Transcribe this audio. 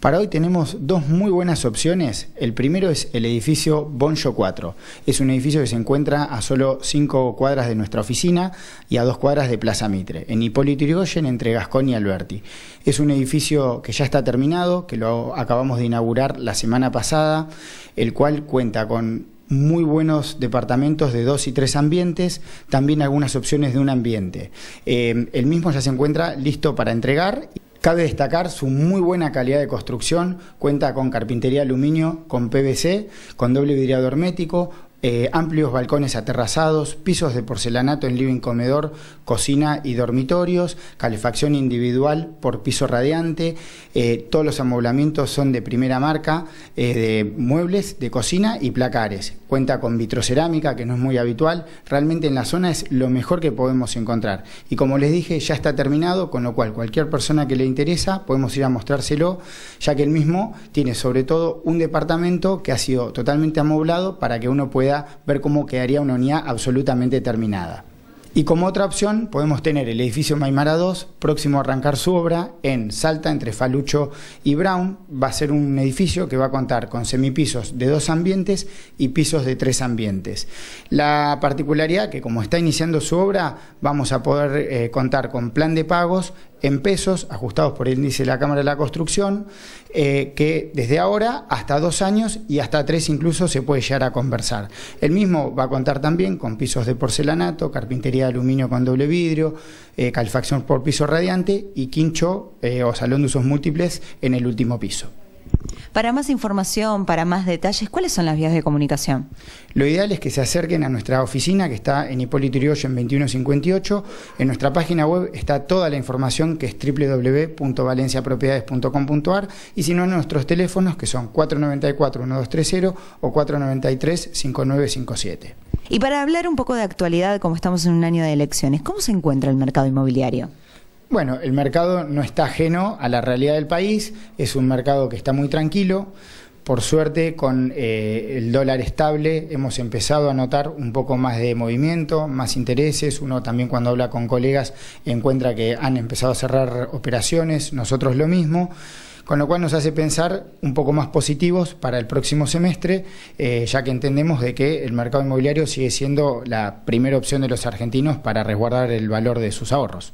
Para hoy tenemos dos muy buenas opciones. El primero es el edificio Bonjo 4. Es un edificio que se encuentra a solo 5 cuadras de nuestra oficina y a 2 cuadras de Plaza Mitre, en Hipólito Yrigoyen, entre Gascón y Alberti. Es un edificio que ya está terminado, que lo acabamos de inaugurar la semana pasada, el cual cuenta con muy buenos departamentos de 2 y 3 ambientes, también algunas opciones de un ambiente. El mismo ya se encuentra listo para entregar. Cabe destacar su muy buena calidad de construcción, cuenta con carpintería aluminio, con PVC, con doble vidriado hermético, amplios balcones aterrazados, pisos de porcelanato en living, comedor, cocina y dormitorios, calefacción individual por piso radiante, todos los amoblamientos son de primera marca, de muebles, de cocina y placares. Cuenta con vitrocerámica, que no es muy habitual, realmente en la zona es lo mejor que podemos encontrar. Y como les dije, ya está terminado, con lo cual cualquier persona que le interesa podemos ir a mostrárselo, ya que el mismo tiene sobre todo un departamento que ha sido totalmente amoblado para que uno pueda ver cómo quedaría una unidad absolutamente terminada. Y como otra opción podemos tener el edificio Maimara 2, próximo a arrancar su obra en Salta, entre Falucho y Brown. Va a ser un edificio que va a contar con semipisos de 2 ambientes y pisos de 3 ambientes. La particularidad que como está iniciando su obra, vamos a poder contar con plan de pagos en pesos, ajustados por el índice de la Cámara de la Construcción, que desde ahora hasta 2 años y hasta 3 incluso se puede llegar a conversar. El mismo va a contar también con pisos de porcelanato, carpintería de aluminio con doble vidrio, calefacción por piso radiante y quincho o salón de usos múltiples en el último piso. Para más información, para más detalles, ¿cuáles son las vías de comunicación? Lo ideal es que se acerquen a nuestra oficina, que está en Hipólito Yrigoyen 2158. En nuestra página web está toda la información, que es www.valenciapropiedades.com.ar, y si no, en nuestros teléfonos, que son 494-1230 o 493-5957. Y para hablar un poco de actualidad, como estamos en un año de elecciones, ¿cómo se encuentra el mercado inmobiliario? Bueno, el mercado no está ajeno a la realidad del país, es un mercado que está muy tranquilo. Por suerte, con el dólar estable hemos empezado a notar un poco más de movimiento, más intereses. Uno también, cuando habla con colegas, encuentra que han empezado a cerrar operaciones, nosotros lo mismo, con lo cual nos hace pensar un poco más positivos para el próximo semestre, ya que entendemos de que el mercado inmobiliario sigue siendo la primera opción de los argentinos para resguardar el valor de sus ahorros.